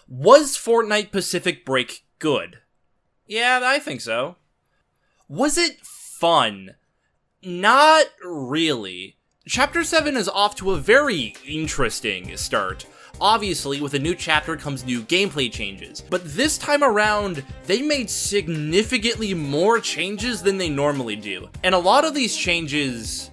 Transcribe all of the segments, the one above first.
Was Fortnite Pacific Break good? Yeah, I think so. Was it fun? Not really. Chapter 7 is off to a very interesting start. Obviously, with a new chapter comes new gameplay changes, but this time around, they made significantly more changes than they normally do. And a lot of these changes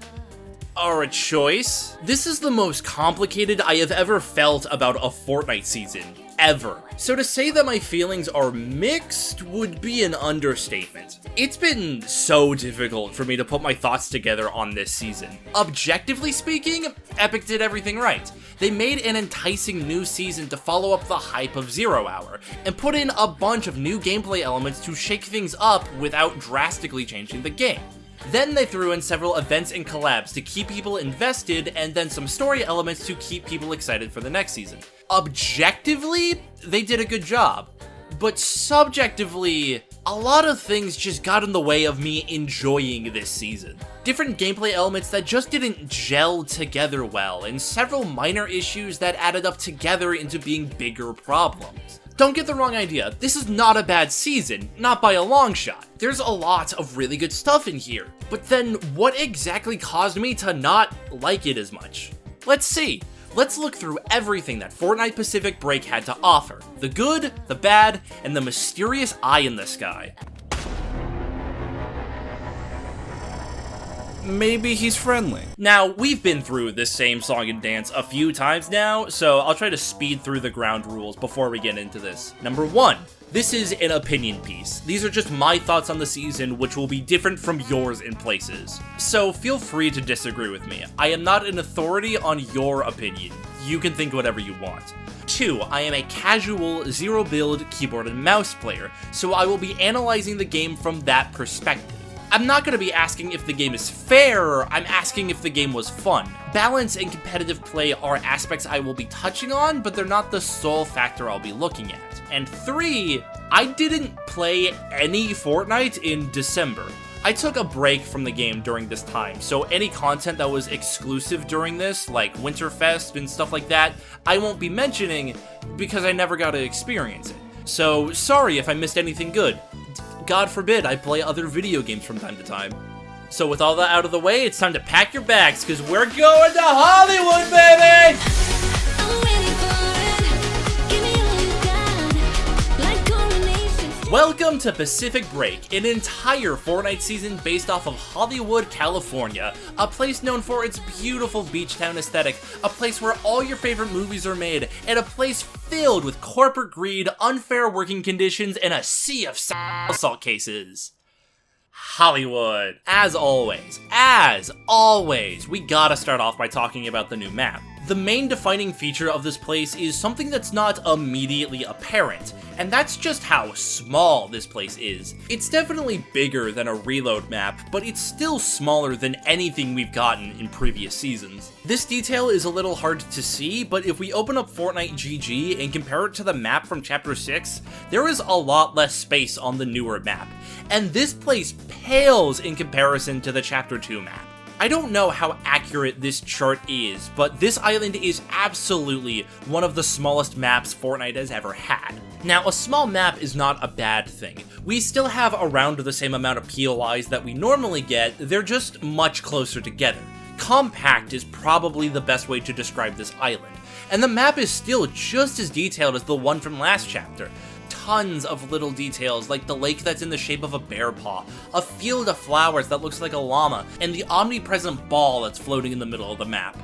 are a choice. This is the most complicated I have ever felt about a Fortnite season, ever. So to say that my feelings are mixed would be an understatement. It's been so difficult for me to put my thoughts together on this season. Objectively speaking, Epic did everything right. They made an enticing new season to follow up the hype of 0 Hour, and put in a bunch of new gameplay elements to shake things up without drastically changing the game. Then they threw in several events and collabs to keep people invested, and then some story elements to keep people excited for the next season. Objectively, they did a good job, but subjectively, a lot of things just got in the way of me enjoying this season. Different gameplay elements that just didn't gel together well, and several minor issues that added up together into being bigger problems. Don't get the wrong idea, this is not a bad season, not by a long shot. There's a lot of really good stuff in here, but then what exactly caused me to not like it as much? Let's see. Let's look through everything that Fortnite Pacific Break had to offer. The good, the bad, and the mysterious eye in the sky. Maybe he's friendly. Now, we've been through this same song and dance a few times now, so I'll try to speed through the ground rules before we get into this. Number 1. This is an opinion piece. These are just my thoughts on the season, which will be different from yours in places. So feel free to disagree with me. I am not an authority on your opinion. You can think whatever you want. 2. I am a casual, zero-build keyboard and mouse player, so I will be analyzing the game from that perspective. I'm not going to be asking if the game is fair, I'm asking if the game was fun. Balance and competitive play are aspects I will be touching on, but they're not the sole factor I'll be looking at. And 3, I didn't play any Fortnite in December. I took a break from the game during this time, so any content that was exclusive during this, like Winterfest and stuff like that, I won't be mentioning because I never got to experience it. So sorry if I missed anything good. God forbid I play other video games from time to time. So with all that out of the way, it's time to pack your bags, because we're going to Hollywood, baby! Welcome to Pacific Break, an entire Fortnite season based off of Hollywood, California, a place known for its beautiful beach town aesthetic, a place where all your favorite movies are made, and a place filled with corporate greed, unfair working conditions, and a sea of assault cases. Hollywood. As always, we gotta start off by talking about the new map. The main defining feature of this place is something that's not immediately apparent, and that's just how small this place is. It's definitely bigger than a reload map, but it's still smaller than anything we've gotten in previous seasons. This detail is a little hard to see, but if we open up Fortnite GG and compare it to the map from Chapter 6, there is a lot less space on the newer map, and this place pales in comparison to the Chapter 2 map. I don't know how accurate this chart is, but this island is absolutely one of the smallest maps Fortnite has ever had. Now, a small map is not a bad thing. We still have around the same amount of POIs that we normally get, they're just much closer together. Compact is probably the best way to describe this island, and the map is still just as detailed as the one from last chapter. Tons of little details, like the lake that's in the shape of a bear paw, a field of flowers that looks like a llama, and the omnipresent ball that's floating in the middle of the map.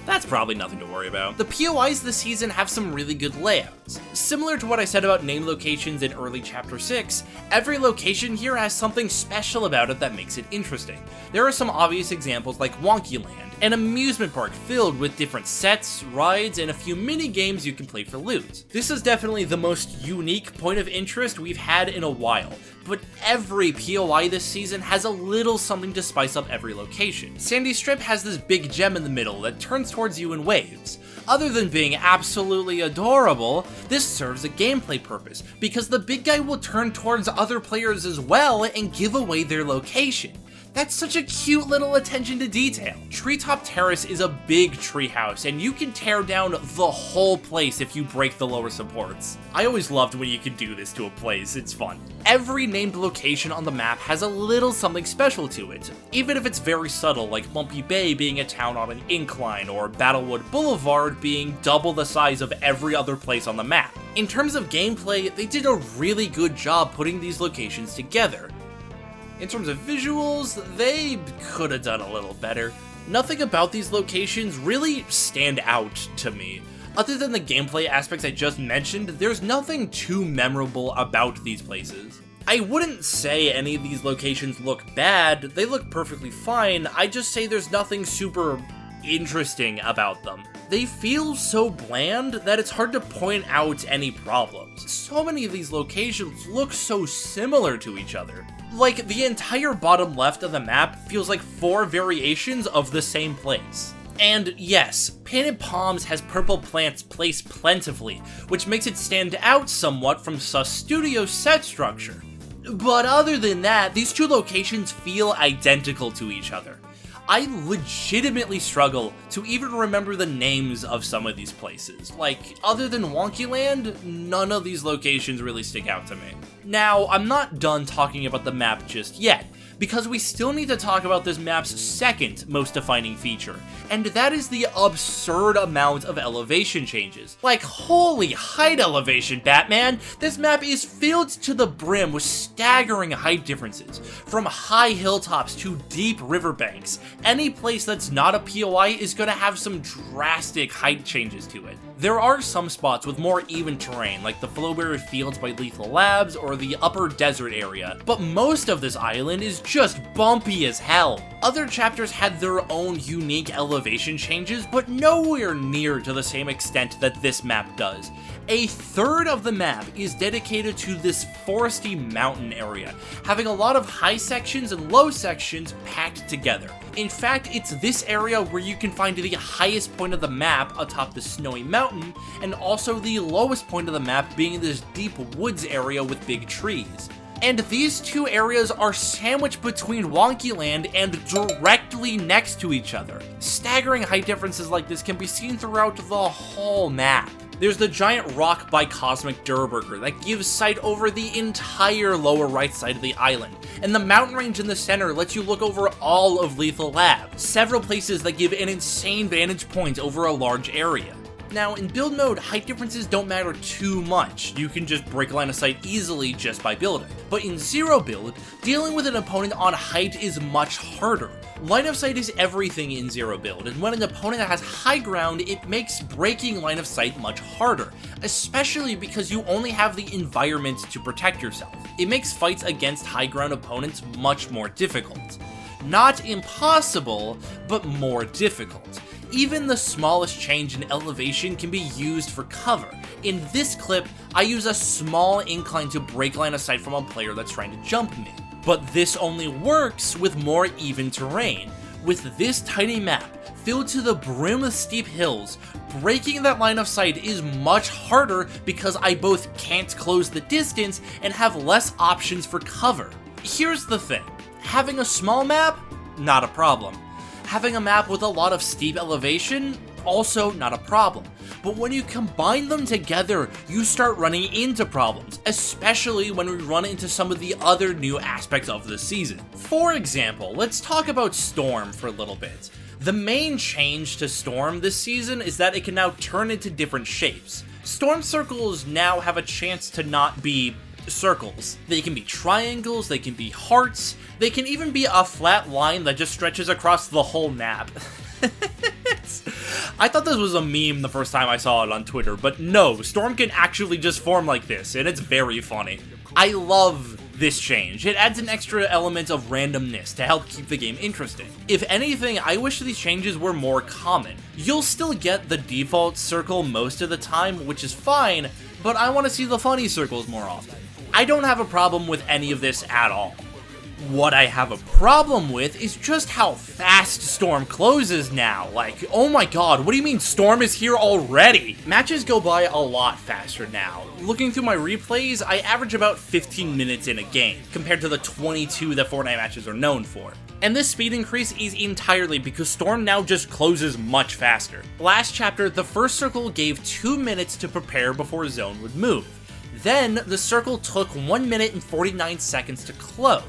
That's probably nothing to worry about. The POIs this season have some really good layouts. Similar to what I said about named locations in early Chapter 6, every location here has something special about it that makes it interesting. There are some obvious examples like Wonkyland, an amusement park filled with different sets, rides, and a few mini games you can play for loot. This is definitely the most unique point of interest we've had in a while, but every POI this season has a little something to spice up every location. Sandy Strip has this big gem in the middle that turns towards you in waves. Other than being absolutely adorable, this serves a gameplay purpose, because the big guy will turn towards other players as well and give away their location. That's such a cute little attention to detail. Treetop Terrace is a big treehouse, and you can tear down the whole place if you break the lower supports. I always loved when you could do this to a place, it's fun. Every named location on the map has a little something special to it, even if it's very subtle, like Bumpy Bay being a town on an incline, or Battlewood Boulevard being double the size of every other place on the map. In terms of gameplay, they did a really good job putting these locations together. In terms of visuals, they could have done a little better. Nothing about these locations really stand out to me. Other than the gameplay aspects I just mentioned, there's nothing too memorable about these places. I wouldn't say any of these locations look bad, they look perfectly fine, I just say there's nothing super interesting about them. They feel so bland that it's hard to point out any problems. So many of these locations look so similar to each other. Like, the entire bottom left of the map feels like 4 variations of the same place. And yes, Painted Palms has purple plants placed plentifully, which makes it stand out somewhat from Sus Studio's set structure. But other than that, these two locations feel identical to each other. I legitimately struggle to even remember the names of some of these places. Like, other than Wonkyland, none of these locations really stick out to me. Now, I'm not done talking about the map just yet, because we still need to talk about this map's second most defining feature, and that is the absurd amount of elevation changes. Like, holy height elevation, Batman! This map is filled to the brim with staggering height differences, from high hilltops to deep riverbanks. Any place that's not a POI is gonna have some drastic height changes to it. There are some spots with more even terrain, like the Flowberry Fields by Lethal Labs or the upper desert area, but most of this island is just bumpy as hell. Other chapters had their own unique elevation changes, but nowhere near to the same extent that this map does. A third of the map is dedicated to this foresty mountain area, having a lot of high sections and low sections packed together. In fact, it's this area where you can find the highest point of the map atop the snowy mountain, and also the lowest point of the map being this deep woods area with big trees. And these two areas are sandwiched between Wonkyland and directly next to each other. Staggering height differences like this can be seen throughout the whole map. There's the giant rock by Cosmic Durburger that gives sight over the entire lower right side of the island, and the mountain range in the center lets you look over all of Lethal Lab, several places that give an insane vantage point over a large area. Now, in build mode, height differences don't matter too much. You can just break line of sight easily just by building. But in zero build, dealing with an opponent on height is much harder. Line of sight is everything in zero build, and when an opponent has high ground, it makes breaking line of sight much harder, especially because you only have the environment to protect yourself. It makes fights against high ground opponents much more difficult. Not impossible, but more difficult. Even the smallest change in elevation can be used for cover. In this clip, I use a small incline to break line of sight from a player that's trying to jump me. But this only works with more even terrain. With this tiny map, filled to the brim with steep hills, breaking that line of sight is much harder because I both can't close the distance and have less options for cover. Here's the thing, having a small map, not a problem. Having a map with a lot of steep elevation, also not a problem. But when you combine them together, you start running into problems, especially when we run into some of the other new aspects of the season. For example, let's talk about Storm for a little bit. The main change to Storm this season is that it can now turn into different shapes. Storm circles now have a chance to not be circles. They can be triangles, they can be hearts, they can even be a flat line that just stretches across the whole map. I thought this was a meme the first time I saw it on Twitter, but no, Storm can actually just form like this, and it's very funny. I love this change. It adds an extra element of randomness to help keep the game interesting. If anything, I wish these changes were more common. You'll still get the default circle most of the time, which is fine, but I want to see the funny circles more often. I don't have a problem with any of this at all. What I have a problem with is just how fast Storm closes now. Like, oh my god, what do you mean Storm is here already? Matches go by a lot faster now. Looking through my replays, I average about 15 minutes in a game, compared to the 22 that Fortnite matches are known for. And this speed increase is entirely because Storm now just closes much faster. Last chapter, the first circle gave 2 minutes to prepare before Zone would move. Then, the circle took 1 minute and 49 seconds to close.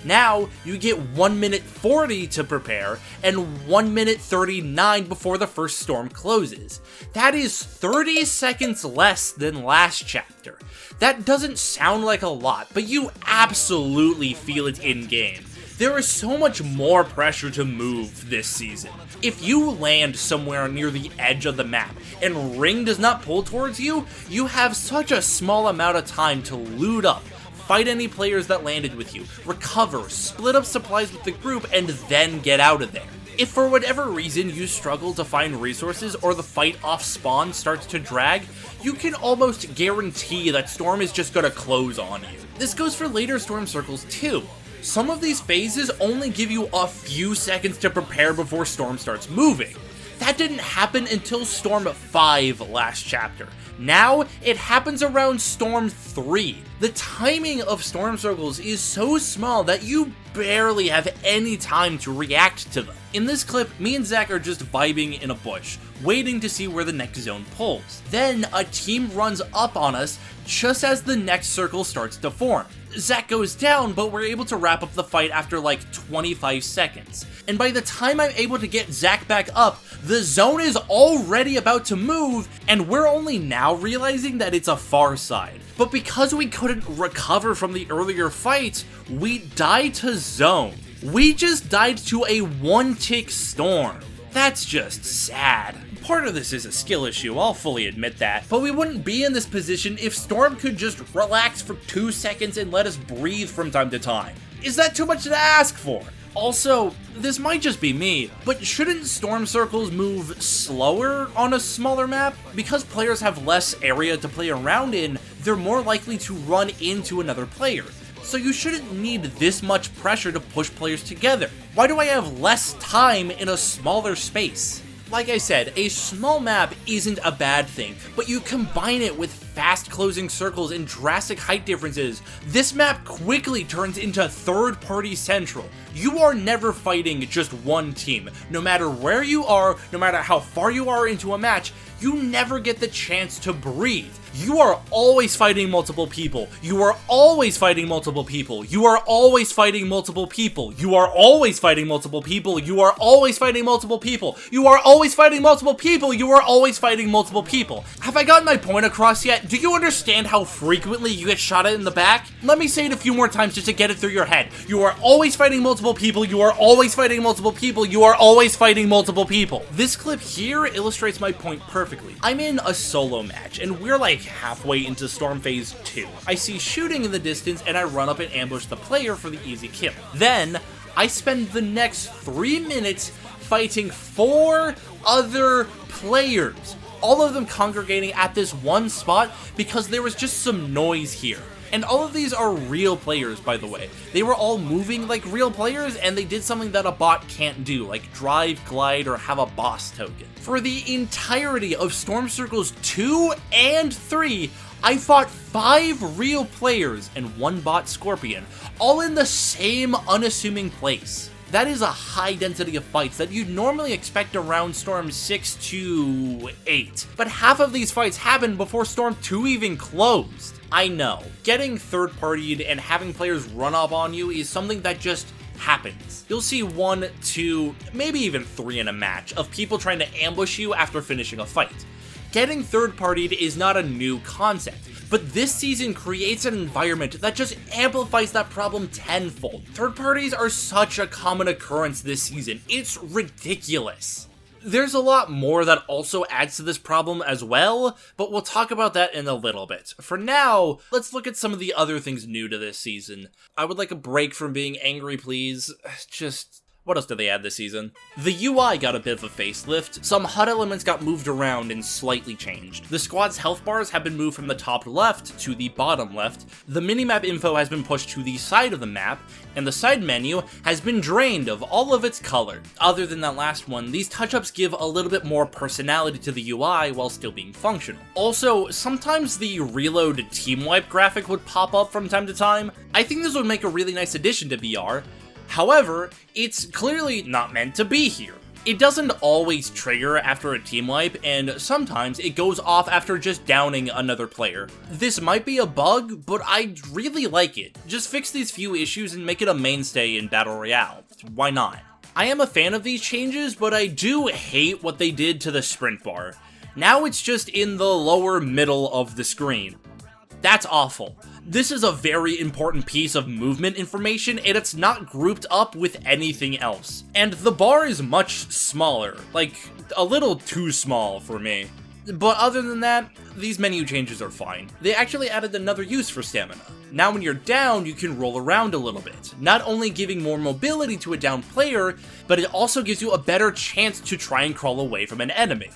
Now, you get 1 minute 40 to prepare, and 1 minute 39 before the first storm closes. That is 30 seconds less than last chapter. That doesn't sound like a lot, but you absolutely feel it in-game. There is so much more pressure to move this season. If you land somewhere near the edge of the map and Ring does not pull towards you, you have such a small amount of time to loot up, fight any players that landed with you, recover, split up supplies with the group, and then get out of there. If for whatever reason you struggle to find resources or the fight off spawn starts to drag, you can almost guarantee that Storm is just gonna close on you. This goes for later Storm circles too. Some of these phases only give you a few seconds to prepare before Storm starts moving. That didn't happen until Storm 5 last chapter. Now, it happens around Storm 3. The timing of Storm circles is so small that you barely have any time to react to them. In this clip, me and Zach are just vibing in a bush, waiting to see where the next zone pulls. Then, a team runs up on us just as the next circle starts to form. Zach goes down, but we're able to wrap up the fight after like 25 seconds. And by the time I'm able to get Zach back up, the zone is already about to move, and we're only now realizing that it's a far side. But because we couldn't recover from the earlier fight, we died to zone. We just died to a one-tick Storm. That's just sad. Part of this is a skill issue, I'll fully admit that, but we wouldn't be in this position if Storm could just relax for 2 seconds and let us breathe from time to time. Is that too much to ask for? Also, this might just be me, but shouldn't Storm circles move slower on a smaller map? Because players have less area to play around in, they're more likely to run into another player. So you shouldn't need this much pressure to push players together. Why do I have less time in a smaller space? Like I said, a small map isn't a bad thing, but you combine it with fast closing circles and drastic height differences, this map quickly turns into third-party central. You are never fighting just one team. No matter where you are, no matter how far you are into a match, you never get the chance to breathe. You are always fighting multiple people. You are always fighting multiple people. You are always fighting multiple people. You are always fighting multiple people. You are always fighting multiple people. You are always fighting multiple people. You are always fighting multiple people. Have I gotten my point across yet? Do you understand how frequently you get shot at in the back? Let me say it a few more times just to get it through your head. You are always fighting multiple people. You are always fighting multiple people. You are always fighting multiple people. This clip here illustrates my point perfectly. I'm in a solo match, and we're like halfway into Storm Phase 2. I see shooting in the distance, and I run up and ambush the player for the easy kill. Then, I spend the next 3 minutes fighting 4 other players, all of them congregating at this one spot because there was just some noise here. And all of these are real players, by the way. They were all moving like real players, and they did something that a bot can't do, like drive, glide, or have a boss token. For the entirety of Storm Circles 2 and 3, I fought 5 real players and 1 bot Scorpion, all in the same unassuming place. That is a high density of fights that you'd normally expect around Storm 6 to 8. But half of these fights happened before Storm 2 even closed. I know, getting third-partied and having players run up on you is something that just happens. You'll see 1, 2, maybe even 3 in a match of people trying to ambush you after finishing a fight. Getting third-partied is not a new concept, but this season creates an environment that just amplifies that problem tenfold. Third parties are such a common occurrence this season, it's ridiculous. There's a lot more that also adds to this problem as well, but we'll talk about that in a little bit. For now, let's look at some of the other things new to this season. I would like a break from being angry, please. Just What else did they add this season? The UI got a bit of a facelift, some HUD elements got moved around and slightly changed. The squad's health bars have been moved from the top left to the bottom left, the minimap info has been pushed to the side of the map, and the side menu has been drained of all of its color. Other than that last one, these touch-ups give a little bit more personality to the UI while still being functional. Also, sometimes the reload team wipe graphic would pop up from time to time. I think this would make a really nice addition to VR. However, it's clearly not meant to be here. It doesn't always trigger after a team wipe, and sometimes it goes off after just downing another player. This might be a bug, but I really like it. Just fix these few issues and make it a mainstay in Battle Royale. Why not? I am a fan of these changes, but I do hate what they did to the sprint bar. Now it's just in the lower middle of the screen. That's awful. This is a very important piece of movement information, and it's not grouped up with anything else. And the bar is much smaller, like a little too small for me. But other than that, these menu changes are fine. They actually added another use for stamina. Now when you're down, you can roll around a little bit, not only giving more mobility to a down player, but it also gives you a better chance to try and crawl away from an enemy.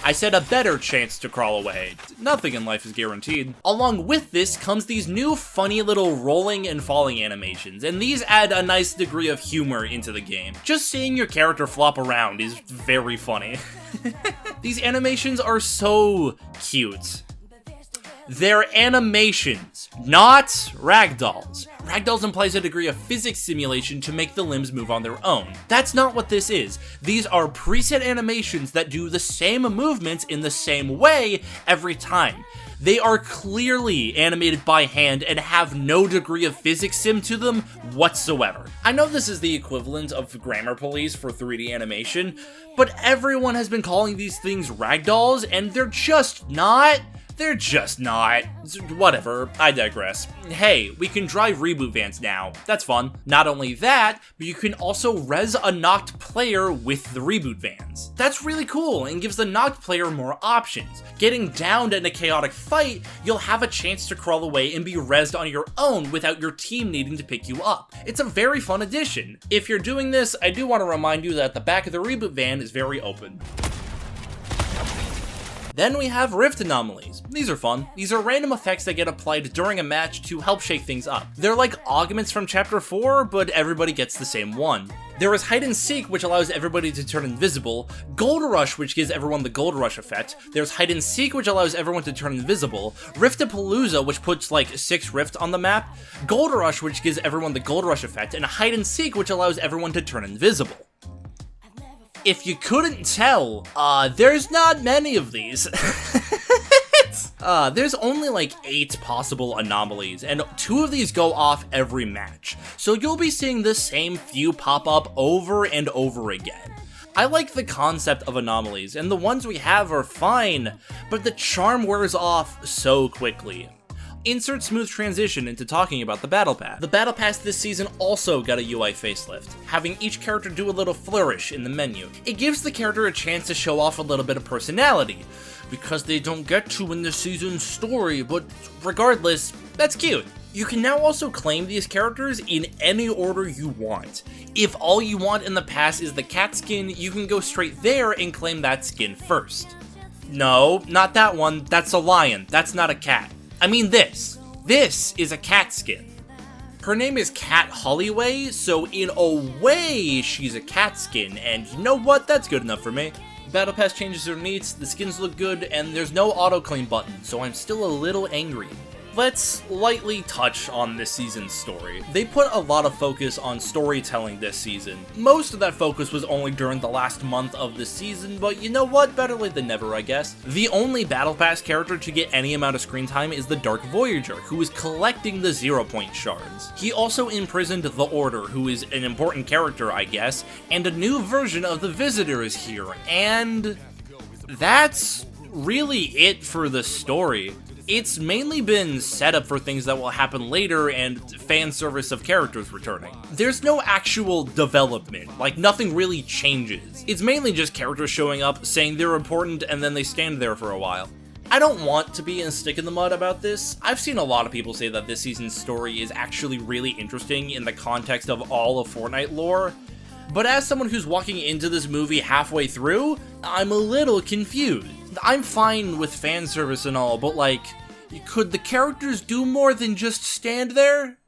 I said a better chance to crawl away. Nothing in life is guaranteed. Along with this comes these new funny little rolling and falling animations, and these add a nice degree of humor into the game. Just seeing your character flop around is very funny. These animations are so cute. They're animations, not ragdolls. Ragdolls implies a degree of physics simulation to make the limbs move on their own. That's not what this is. These are preset animations that do the same movements in the same way every time. They are clearly animated by hand and have no degree of physics sim to them whatsoever. I know this is the equivalent of Grammar Police for 3D animation, but everyone has been calling these things ragdolls, and they're just not. They're just not. Whatever, I digress. Hey, we can drive reboot vans now. That's fun. Not only that, but you can also res a knocked player with the reboot vans. That's really cool and gives the knocked player more options. Getting downed in a chaotic fight, you'll have a chance to crawl away and be resed on your own without your team needing to pick you up. It's a very fun addition. If you're doing this, I do want to remind you that the back of the reboot van is very open. Then we have Rift Anomalies. These are fun. These are random effects that get applied during a match to help shake things up. They're like augments from Chapter 4, but everybody gets the same one. There is Hide and Seek, which allows everybody to turn invisible, Gold Rush, which gives everyone the Gold Rush effect, there's Hide and Seek, which allows everyone to turn invisible, Riftapalooza, which puts like 6 rifts on the map, Gold Rush, which gives everyone the Gold Rush effect, and Hide and Seek, which allows everyone to turn invisible. If you couldn't tell, there's not many of these. There's only like 8 possible anomalies, and 2 of these go off every match, so you'll be seeing the same few pop up over and over again. I like the concept of anomalies, and the ones we have are fine, but the charm wears off so quickly. Insert smooth transition into talking about the Battle Pass. The Battle Pass this season also got a UI facelift, having each character do a little flourish in the menu. It gives the character a chance to show off a little bit of personality, because they don't get to in the season's story, but regardless, that's cute. You can now also claim these characters in any order you want. If all you want in the pass is the cat skin, you can go straight there and claim that skin first. No, not that one, that's a lion, that's not a cat. I mean this. This is a cat skin. Her name is Cat Hollyway, so in a way, she's a cat skin, and you know what? That's good enough for me. Battle Pass changes are neat, the skins look good, and there's no auto-claim button, so I'm still a little angry. Let's lightly touch on this season's story. They put a lot of focus on storytelling this season. Most of that focus was only during the last month of the season, but you know what? Better late than never, I guess. The only Battle Pass character to get any amount of screen time is the Dark Voyager, who is collecting the 0-point shards. He also imprisoned the Order, who is an important character, I guess, and a new version of the Visitor is here, and that's really it for the story. It's mainly been set up for things that will happen later and fan service of characters returning. There's no actual development, like nothing really changes. It's mainly just characters showing up, saying they're important, and then they stand there for a while. I don't want to be a stick in the mud about this. I've seen a lot of people say that this season's story is actually really interesting in the context of all of Fortnite lore, but as someone who's walking into this movie halfway through, I'm a little confused. I'm fine with fan service and all, but like, could the characters do more than just stand there?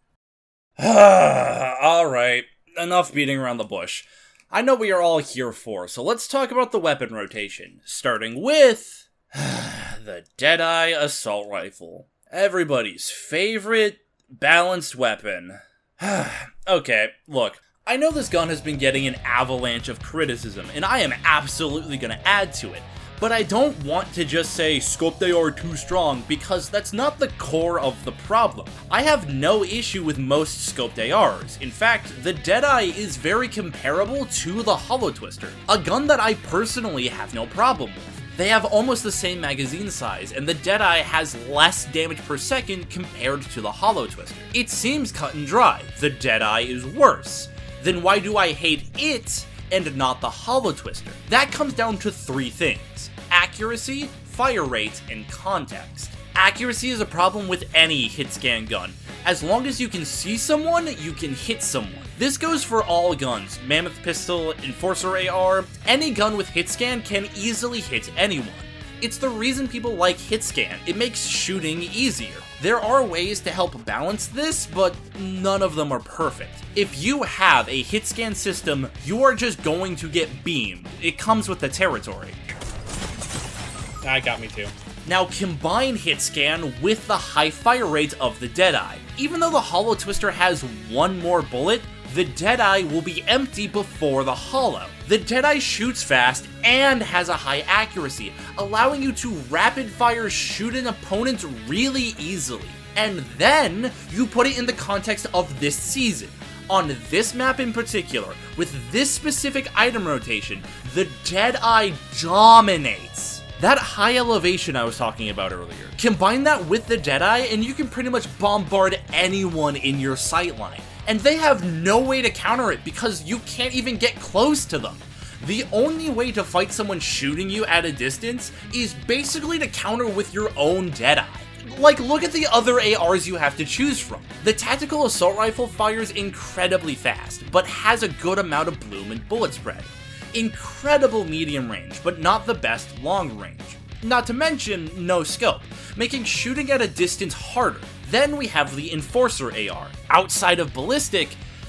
Alright, enough beating around the bush. I know what you're all here for, so let's talk about the weapon rotation, starting with the Deadeye Assault Rifle. Everybody's favorite balanced weapon. Okay, look, I know this gun has been getting an avalanche of criticism, and I am absolutely gonna add to it, but I don't want to just say scope they are too strong, because that's not the core of the problem. I have no issue with most scoped ARs. In fact, the Deadeye is very comparable to the Hollow Twister, a gun that I personally have no problem with. They have almost the same magazine size, and the Deadeye has less damage per second compared to the Hollow Twister. It seems cut and dry. The Deadeye is worse. Then why do I hate it and not the Hollow Twister? That comes down to three things: accuracy, fire rate, and context. Accuracy is a problem with any hit-scan gun. As long as you can see someone, you can hit someone. This goes for all guns: Mammoth Pistol, Enforcer AR, any gun with hit-scan can easily hit anyone. It's the reason people like hit-scan. It makes shooting easier. There are ways to help balance this, but none of them are perfect. If you have a hit-scan system, you are just going to get beamed. It comes with the territory. That got me too. Now combine hit-scan with the high fire rate of the Deadeye. Even though the Hollow Twister has one more bullet, the Deadeye will be empty before the Hollow. The Deadeye shoots fast and has a high accuracy, allowing you to rapid-fire shoot an opponent really easily. And then, you put it in the context of this season. On this map in particular, with this specific item rotation, the Deadeye dominates. That high elevation I was talking about earlier. Combine that with the Deadeye and you can pretty much bombard anyone in your sightline. And they have no way to counter it because you can't even get close to them. The only way to fight someone shooting you at a distance is basically to counter with your own Deadeye. Like, look at the other ARs you have to choose from. The Tactical Assault Rifle fires incredibly fast, but has a good amount of bloom and bullet spread. Incredible medium range, but not the best long range. Not to mention, no scope, making shooting at a distance harder. Then we have the Enforcer AR. Outside of ballistic,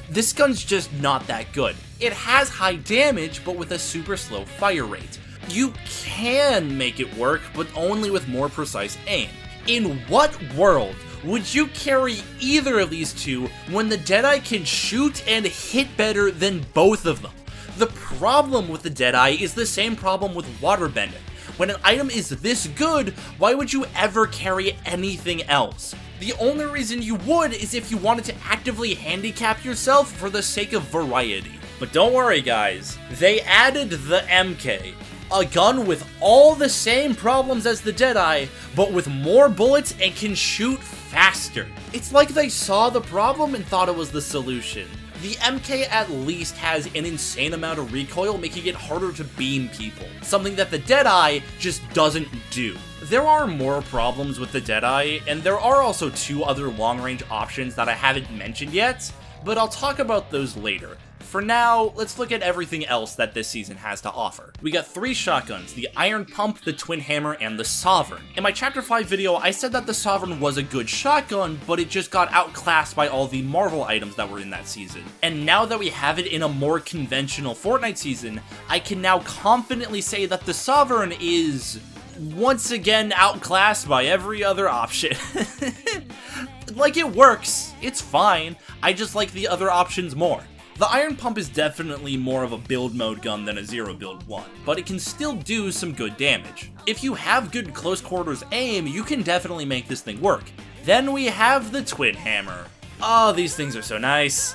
this gun's just not that good. It has high damage, but with a super slow fire rate. You can make it work, but only with more precise aim. In what world would you carry either of these two when the Deadeye can shoot and hit better than both of them? The problem with the Deadeye is the same problem with waterbending. When an item is this good, why would you ever carry anything else? The only reason you would is if you wanted to actively handicap yourself for the sake of variety. But don't worry guys, they added the MK. A gun with all the same problems as the Deadeye, but with more bullets and can shoot faster. It's like they saw the problem and thought it was the solution. The MK at least has an insane amount of recoil, making it harder to beam people, something that the Deadeye just doesn't do. There are more problems with the Deadeye, and there are also two other long-range options that I haven't mentioned yet, but I'll talk about those later. For now, let's look at everything else that this season has to offer. We got 3 shotguns, the Iron Pump, the Twin Hammer, and the Sovereign. In my Chapter 5 video, I said that the Sovereign was a good shotgun, but it just got outclassed by all the Marvel items that were in that season. And now that we have it in a more conventional Fortnite season, I can now confidently say that the Sovereign is once again outclassed by every other option. Like, it works, it's fine, I just like the other options more. The Iron Pump is definitely more of a build mode gun than a zero build one, but it can still do some good damage. If you have good close quarters aim, you can definitely make this thing work. Then we have the Twin Hammer. Oh, these things are so nice.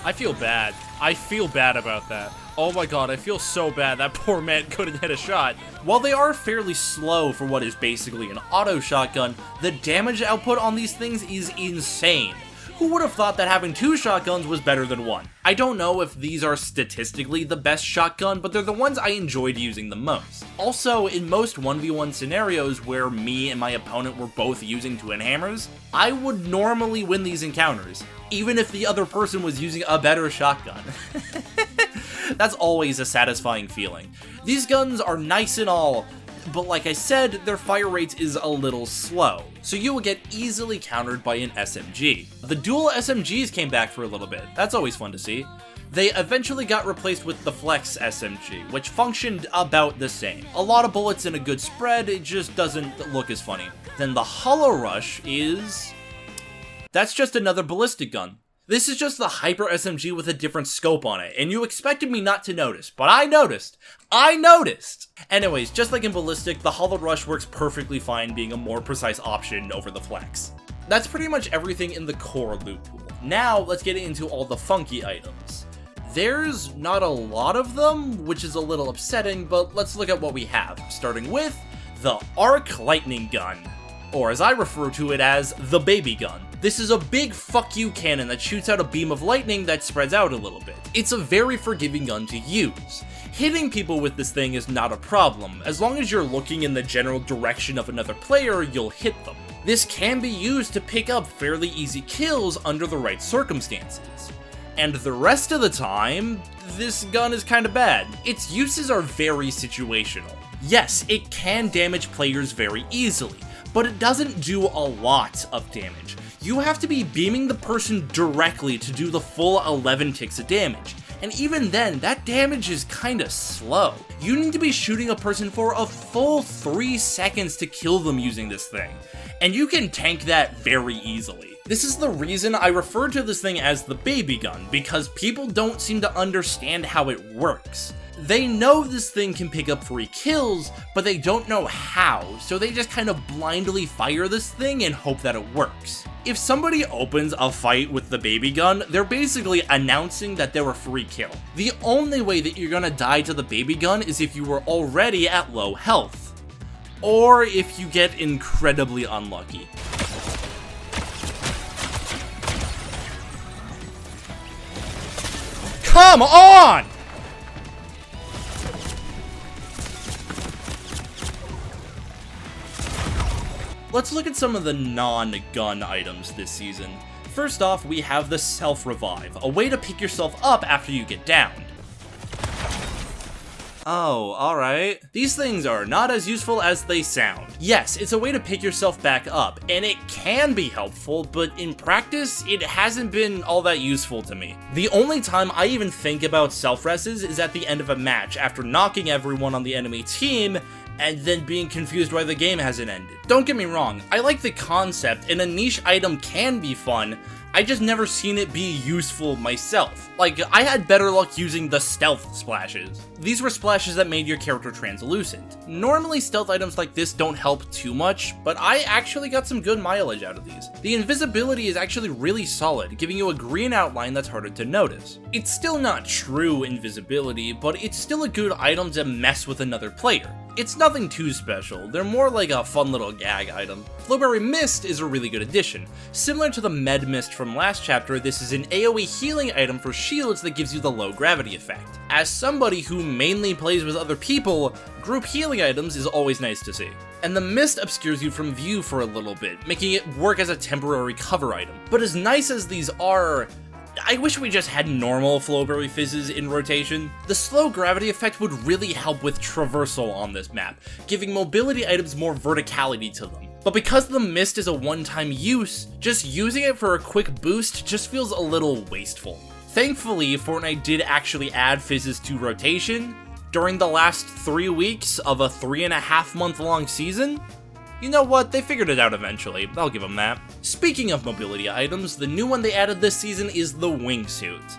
I feel bad. I feel bad about that. Oh my god, I feel so bad. That poor man couldn't hit a shot. While they are fairly slow for what is basically an auto shotgun, the damage output on these things is insane. Who would have thought that having 2 shotguns was better than 1? I don't know if these are statistically the best shotgun, but they're the ones I enjoyed using the most. Also, in most 1v1 scenarios where me and my opponent were both using twin hammers, I would normally win these encounters, even if the other person was using a better shotgun. That's always a satisfying feeling. These guns are nice and all, but like I said, their fire rate is a little slow, so you will get easily countered by an SMG. The dual SMGs came back for a little bit, that's always fun to see. They eventually got replaced with the Flex SMG, which functioned about the same. A lot of bullets and a good spread, it just doesn't look as funny. Then the Hollow Rush is... that's just another ballistic gun. This is just the Hyper SMG with a different scope on it, and you expected me not to notice, but I noticed! I noticed! Anyways, just like in Ballistic, the Hollow Rush works perfectly fine being a more precise option over the Flex. That's pretty much everything in the core loot pool. Now, let's get into all the funky items. There's not a lot of them, which is a little upsetting, but let's look at what we have, starting with the Arc Lightning Gun, or as I refer to it as, the baby gun. This is a big fuck you cannon that shoots out a beam of lightning that spreads out a little bit. It's a very forgiving gun to use. Hitting people with this thing is not a problem. As long as you're looking in the general direction of another player, you'll hit them. This can be used to pick up fairly easy kills under the right circumstances. And the rest of the time, this gun is kinda bad. Its uses are very situational. Yes, it can damage players very easily, but it doesn't do a lot of damage. You have to be beaming the person directly to do the full 11 ticks of damage, and even then, that damage is kinda slow. You need to be shooting a person for a full 3 seconds to kill them using this thing, and you can tank that very easily. This is the reason I refer to this thing as the baby gun, because people don't seem to understand how it works. They know this thing can pick up free kills, but they don't know how, so they just kind of blindly fire this thing and hope that it works. If somebody opens a fight with the baby gun, they're basically announcing that they're a free kill. The only way that you're gonna die to the baby gun is if you were already at low health, or if you get incredibly unlucky. Come on! Let's look at some of the non-gun items this season. First off, we have the Self-Revive, a way to pick yourself up after you get downed. Oh, alright. These things are not as useful as they sound. Yes, it's a way to pick yourself back up, and it can be helpful, but in practice, it hasn't been all that useful to me. The only time I even think about self-reses is at the end of a match, after knocking everyone on the enemy team, and then being confused why the game hasn't ended. Don't get me wrong, I like the concept, and a niche item can be fun, I just never seen it be useful myself. Like, I had better luck using the stealth splashes. These were splashes that made your character translucent. Normally stealth items like this don't help too much, but I actually got some good mileage out of these. The invisibility is actually really solid, giving you a green outline that's harder to notice. It's still not true invisibility, but it's still a good item to mess with another player. It's nothing too special, they're more like a fun little gag item. Flowberry Mist is a really good addition. Similar to the Med Mist from last chapter, this is an AoE healing item for shields that gives you the low gravity effect. As somebody who mainly plays with other people, group healing items is always nice to see. And the mist obscures you from view for a little bit, making it work as a temporary cover item. But as nice as these are, I wish we just had normal Flowberry Fizzes in rotation. The slow gravity effect would really help with traversal on this map, giving mobility items more verticality to them. But because the mist is a one-time use, just using it for a quick boost just feels a little wasteful. Thankfully, Fortnite did actually add fizzes to rotation during the last 3 weeks of a 3.5 month long season. You know what, they figured it out eventually, I'll give them that. Speaking of mobility items, the new one they added this season is the wingsuit.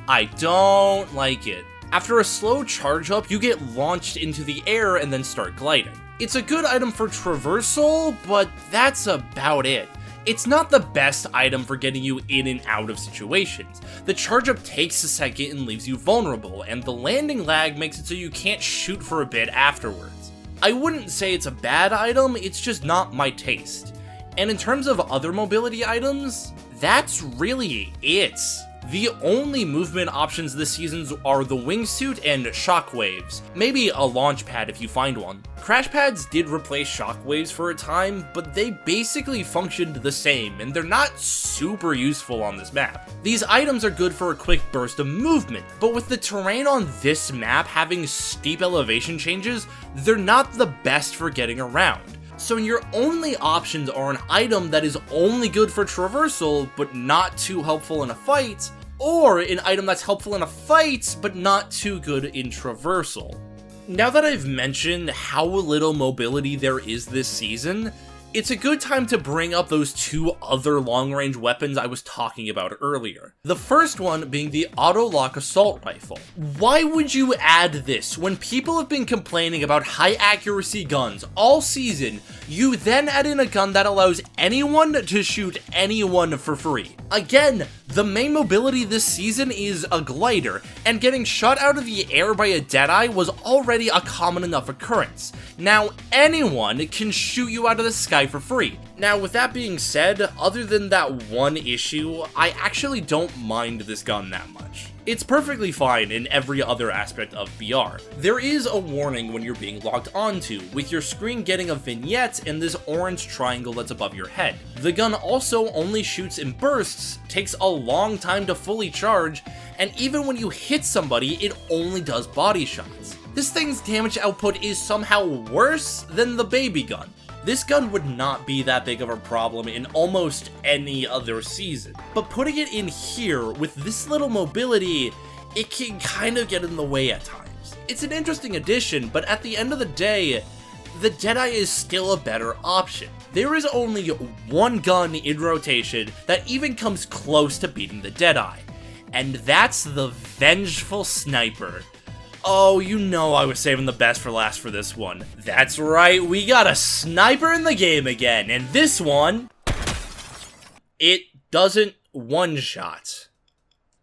I don't like it. After a slow charge up, you get launched into the air and then start gliding. It's a good item for traversal, but that's about it. It's not the best item for getting you in and out of situations. The charge up takes a second and leaves you vulnerable, and the landing lag makes it so you can't shoot for a bit afterwards. I wouldn't say it's a bad item, it's just not my taste. And in terms of other mobility items, that's really it. The only movement options this season are the wingsuit and shockwaves, maybe a launch pad if you find one. Crash pads did replace shockwaves for a time, but they basically functioned the same, and they're not super useful on this map. These items are good for a quick burst of movement, but with the terrain on this map having steep elevation changes, they're not the best for getting around. So your only options are an item that is only good for traversal, but not too helpful in a fight, or an item that's helpful in a fight, but not too good in traversal. Now that I've mentioned how little mobility there is this season, it's a good time to bring up those two other long-range weapons I was talking about earlier. The first one being the auto-lock assault rifle. Why would you add this when people have been complaining about high-accuracy guns all season? You then add in a gun that allows anyone to shoot anyone for free. Again, the main mobility this season is a glider, and getting shot out of the air by a Deadeye was already a common enough occurrence. Now anyone can shoot you out of the sky for free. Now with that being said, other than that one issue, I actually don't mind this gun that much. It's perfectly fine in every other aspect of BR. There is a warning when you're being logged onto, with your screen getting a vignette and this orange triangle that's above your head. The gun also only shoots in bursts, takes a long time to fully charge, and even when you hit somebody, it only does body shots. This thing's damage output is somehow worse than the baby gun. This gun would not be that big of a problem in almost any other season, but putting it in here with this little mobility, it can kind of get in the way at times. It's an interesting addition, but at the end of the day, the Deadeye is still a better option. There is only one gun in rotation that even comes close to beating the Deadeye, and that's the Vengeful Sniper. Oh, you know I was saving the best for last for this one. That's right, we got a sniper in the game again, and this one, it doesn't one-shot.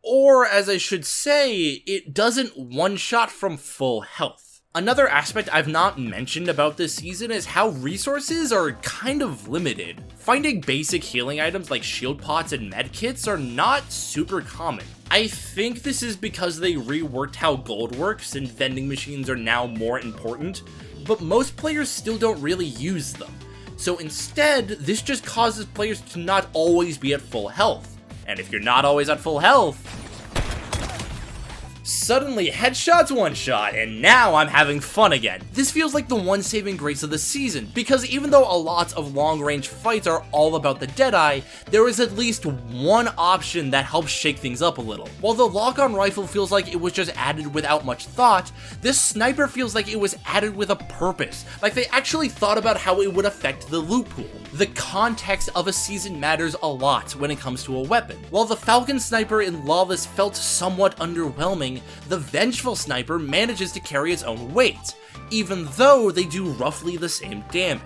Or, as I should say, it doesn't one-shot from full health. Another aspect I've not mentioned about this season is how resources are kind of limited. Finding basic healing items like shield pots and medkits are not super common. I think this is because they reworked how gold works and vending machines are now more important, but most players still don't really use them. So instead, this just causes players to not always be at full health. And if you're not always at full health, suddenly headshots one shot, and now I'm having fun again. This feels like the one saving grace of the season, because even though a lot of long-range fights are all about the Deadeye, there is at least one option that helps shake things up a little. While the lock-on rifle feels like it was just added without much thought, this sniper feels like it was added with a purpose, like they actually thought about how it would affect the loot pool. The context of a season matters a lot when it comes to a weapon. While the Falcon Sniper in Lawless felt somewhat underwhelming, the Vengeful Sniper manages to carry its own weight, even though they do roughly the same damage.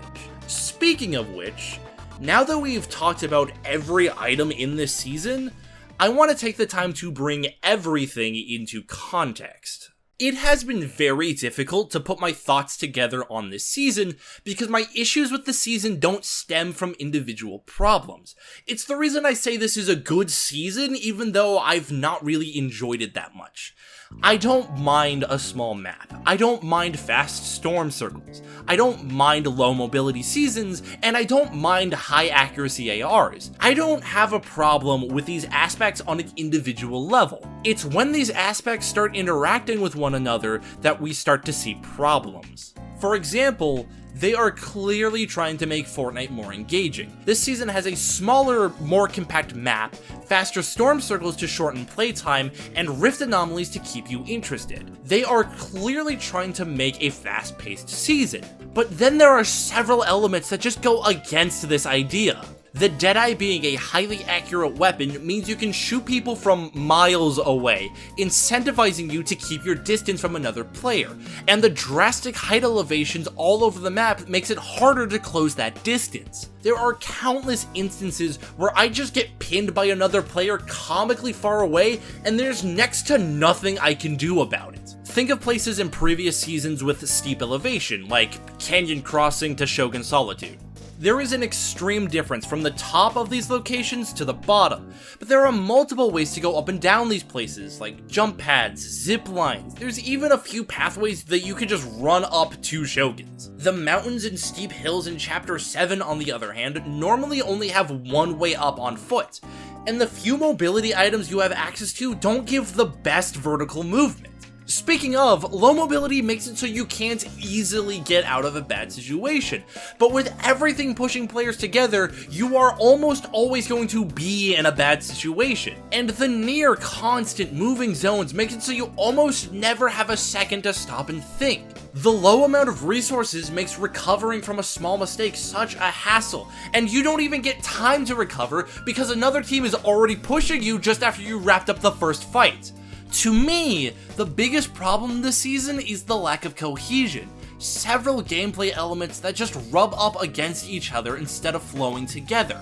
Speaking of which, now that we've talked about every item in this season, I want to take the time to bring everything into context. It has been very difficult to put my thoughts together on this season because my issues with the season don't stem from individual problems. It's the reason I say this is a good season even though I've not really enjoyed it that much. I don't mind a small map. I don't mind fast storm circles. I don't mind low mobility seasons, and I don't mind high accuracy ARs. I don't have a problem with these aspects on an individual level. It's when these aspects start interacting with one another that we start to see problems. For example, they are clearly trying to make Fortnite more engaging. This season has a smaller, more compact map, faster storm circles to shorten playtime, and rift anomalies to keep you interested. They are clearly trying to make a fast-paced season, but then there are several elements that just go against this idea. The Deadeye being a highly accurate weapon means you can shoot people from miles away, incentivizing you to keep your distance from another player, and the drastic height elevations all over the map makes it harder to close that distance. There are countless instances where I just get pinned by another player comically far away, and there's next to nothing I can do about it. Think of places in previous seasons with steep elevation, like Canyon Crossing to Shogun Solitude. There is an extreme difference from the top of these locations to the bottom, but there are multiple ways to go up and down these places, like jump pads, zip lines. There's even a few pathways that you can just run up to Shoguns. The mountains and steep hills in Chapter 7, on the other hand, normally only have one way up on foot, and the few mobility items you have access to don't give the best vertical movement. Speaking of, low mobility makes it so you can't easily get out of a bad situation, but with everything pushing players together, you are almost always going to be in a bad situation. And the near constant moving zones makes it so you almost never have a second to stop and think. The low amount of resources makes recovering from a small mistake such a hassle, and you don't even get time to recover because another team is already pushing you just after you wrapped up the first fight. To me, the biggest problem this season is the lack of cohesion. Several gameplay elements that just rub up against each other instead of flowing together.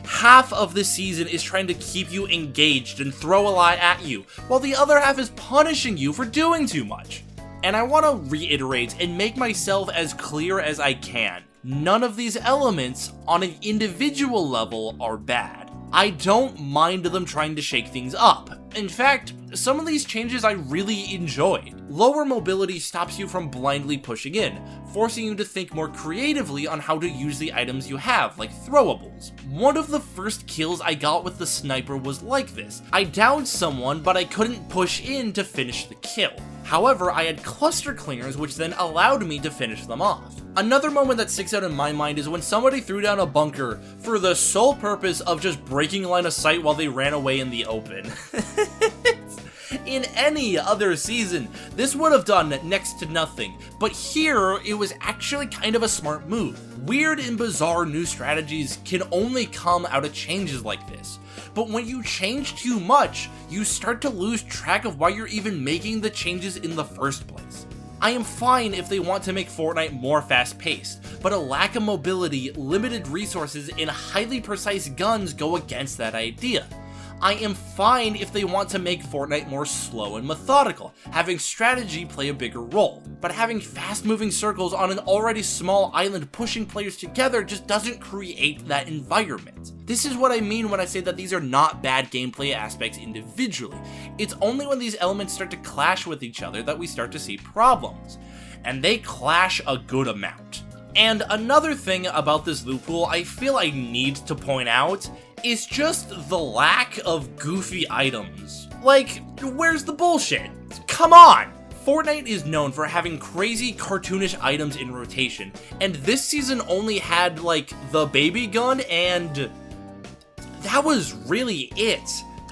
Half of the season is trying to keep you engaged and throw a lot at you, while the other half is punishing you for doing too much. And I want to reiterate and make myself as clear as I can. None of these elements, on an individual level, are bad. I don't mind them trying to shake things up. In fact, some of these changes I really enjoyed. Lower mobility stops you from blindly pushing in, forcing you to think more creatively on how to use the items you have, like throwables. One of the first kills I got with the sniper was like this. I downed someone, but I couldn't push in to finish the kill. However, I had cluster clingers, which then allowed me to finish them off. Another moment that sticks out in my mind is when somebody threw down a bunker for the sole purpose of just breaking line of sight while they ran away in the open. In any other season, this would have done next to nothing, but here it was actually kind of a smart move. Weird and bizarre new strategies can only come out of changes like this, but when you change too much, you start to lose track of why you're even making the changes in the first place. I am fine if they want to make Fortnite more fast-paced, but a lack of mobility, limited resources, and highly precise guns go against that idea. I am fine if they want to make Fortnite more slow and methodical, having strategy play a bigger role, but having fast-moving circles on an already small island pushing players together just doesn't create that environment. This is what I mean when I say that these are not bad gameplay aspects individually. It's only when these elements start to clash with each other that we start to see problems, and they clash a good amount. And another thing about this loophole I feel I need to point out is just the lack of goofy items. Like, where's the bullshit? Come on! Fortnite is known for having crazy cartoonish items in rotation, and this season only had, like, the baby gun, and that was really it.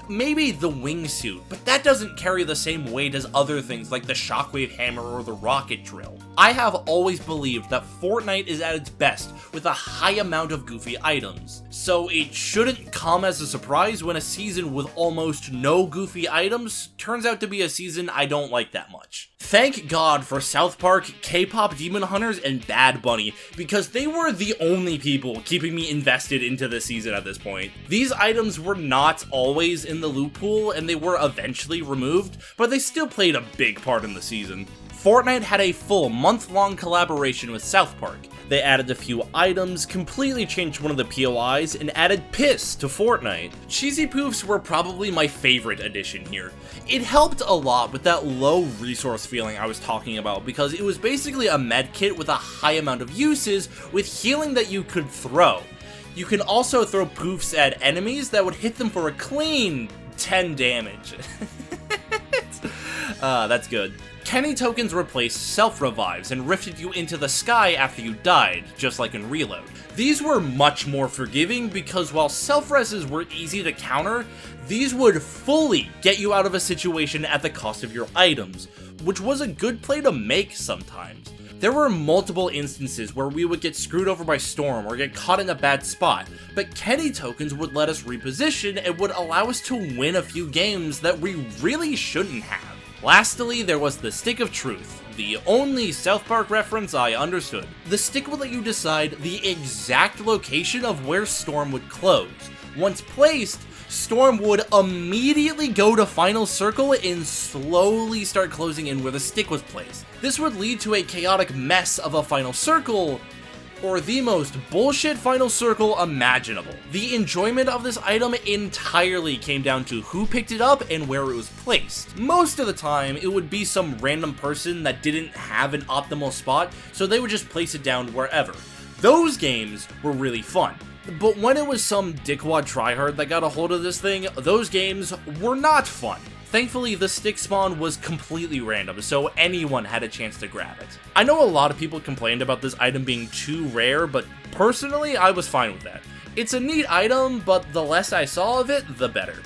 Maybe the wingsuit, but that doesn't carry the same weight as other things like the shockwave hammer or the rocket drill. I have always believed that Fortnite is at its best with a high amount of goofy items, so it shouldn't come as a surprise when a season with almost no goofy items turns out to be a season I don't like that much. Thank God for South Park, K-pop Demon Hunters, and Bad Bunny, because they were the only people keeping me invested into the season at this point. These items were not always in the loot pool, and they were eventually removed, but they still played a big part in the season. Fortnite had a full month-long collaboration with South Park. They added a few items, completely changed one of the POIs, and added piss to Fortnite. Cheesy Poofs were probably my favorite addition here. It helped a lot with that low resource feeling I was talking about, because it was basically a med kit with a high amount of uses with healing that you could throw. You can also throw poofs at enemies that would hit them for a clean 10 damage. That's good. Kenny tokens replaced self-revives and rifted you into the sky after you died, just like in Reload. These were much more forgiving because while self-reses were easy to counter, these would fully get you out of a situation at the cost of your items, which was a good play to make sometimes. There were multiple instances where we would get screwed over by Storm or get caught in a bad spot, but Kenny tokens would let us reposition and would allow us to win a few games that we really shouldn't have. Lastly, there was the Stick of Truth, the only South Park reference I understood. The stick would let you decide the exact location of where Storm would close. Once placed, Storm would immediately go to Final Circle and slowly start closing in where the stick was placed. This would lead to a chaotic mess of a Final Circle, or the most bullshit final circle imaginable. The enjoyment of this item entirely came down to who picked it up and where it was placed. Most of the time, it would be some random person that didn't have an optimal spot, so they would just place it down wherever. Those games were really fun. But when it was some dickwad tryhard that got a hold of this thing, those games were not fun. Thankfully, the stick spawn was completely random, so anyone had a chance to grab it. I know a lot of people complained about this item being too rare, but personally, I was fine with that. It's a neat item, but the less I saw of it, the better.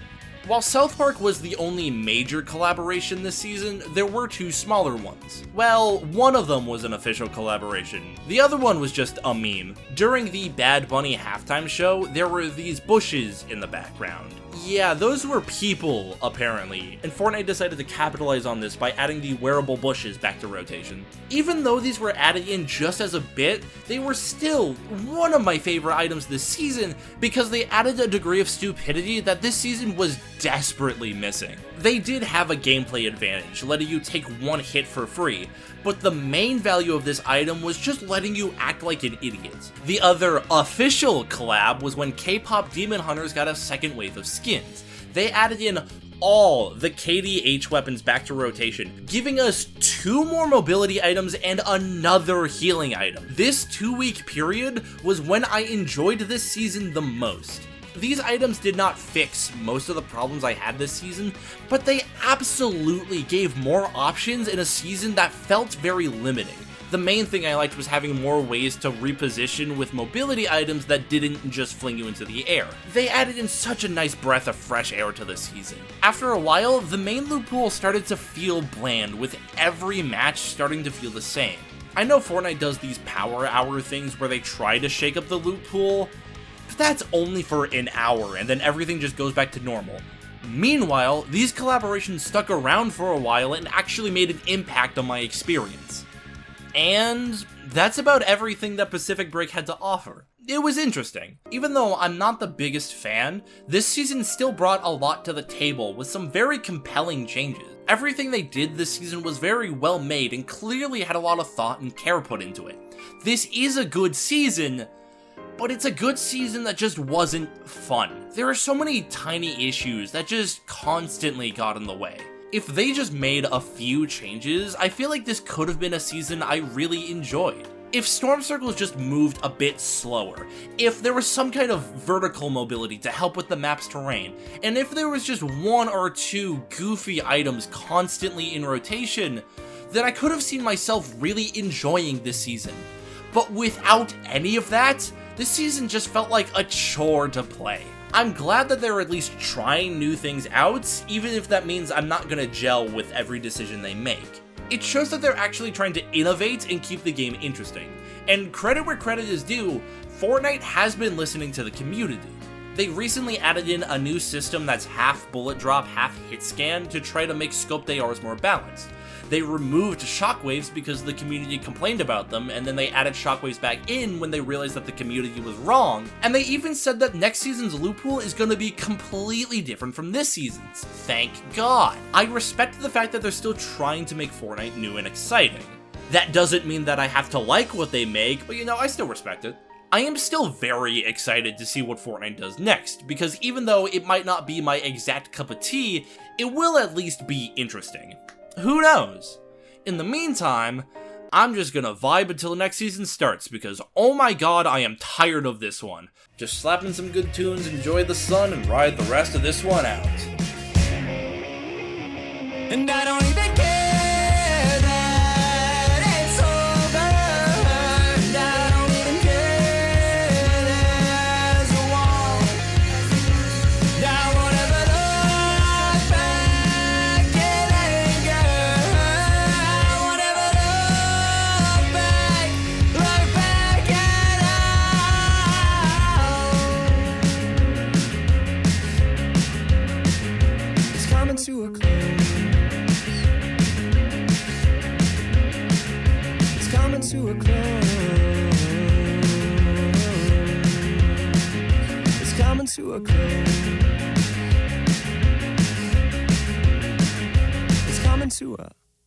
While South Park was the only major collaboration this season, there were two smaller ones. Well, one of them was an official collaboration. The other one was just a meme. During the Bad Bunny halftime show, there were these bushes in the background. Yeah, those were people, apparently, and Fortnite decided to capitalize on this by adding the wearable bushes back to rotation. Even though these were added in just as a bit, they were still one of my favorite items this season because they added a degree of stupidity that this season was desperately missing. They did have a gameplay advantage, letting you take one hit for free, but the main value of this item was just letting you act like an idiot. The other official collab was when K-pop Demon Hunters got a second wave of skins. They added in all the KDH weapons back to rotation, giving us 2 more mobility items and another healing item. This 2-week period was when I enjoyed this season the most. These items did not fix most of the problems I had this season, but they absolutely gave more options in a season that felt very limiting. The main thing I liked was having more ways to reposition with mobility items that didn't just fling you into the air. They added in such a nice breath of fresh air to the season. After a while, the main loot pool started to feel bland, with every match starting to feel the same. I know Fortnite does these power hour things where they try to shake up the loot pool, but that's only for an hour, and then everything just goes back to normal. Meanwhile, these collaborations stuck around for a while and actually made an impact on my experience. And that's about everything that Pacific Break had to offer. It was interesting. Even though I'm not the biggest fan, this season still brought a lot to the table with some very compelling changes. Everything they did this season was very well made and clearly had a lot of thought and care put into it. This is a good season, but it's a good season that just wasn't fun. There are so many tiny issues that just constantly got in the way. If they just made a few changes, I feel like this could have been a season I really enjoyed. If storm circles just moved a bit slower, if there was some kind of vertical mobility to help with the map's terrain, and if there was just 1 or 2 goofy items constantly in rotation, then I could have seen myself really enjoying this season. But without any of that, this season just felt like a chore to play. I'm glad that they're at least trying new things out, even if that means I'm not gonna gel with every decision they make. It shows that they're actually trying to innovate and keep the game interesting. And credit where credit is due, Fortnite has been listening to the community. They recently added in a new system that's half bullet drop, half hit scan to try to make scoped ARs more balanced. They removed shockwaves because the community complained about them, and then they added shockwaves back in when they realized that the community was wrong, and they even said that next season's loot pool is going to be completely different from this season's. Thank God. I respect the fact that they're still trying to make Fortnite new and exciting. That doesn't mean that I have to like what they make, but I still respect it. I am still very excited to see what Fortnite does next, because even though it might not be my exact cup of tea, it will at least be interesting. Who knows? In the meantime, I'm just gonna vibe until the next season starts, because oh my god, I am tired of this one. Just slap in some good tunes, enjoy the sun, and ride the rest of this one out. And I don't even care that it's over. And I don't even care there's a wall. Now whatever look back in anger, whatever look back at all. It's coming to a close. To a close. It's coming to a close. It's coming to a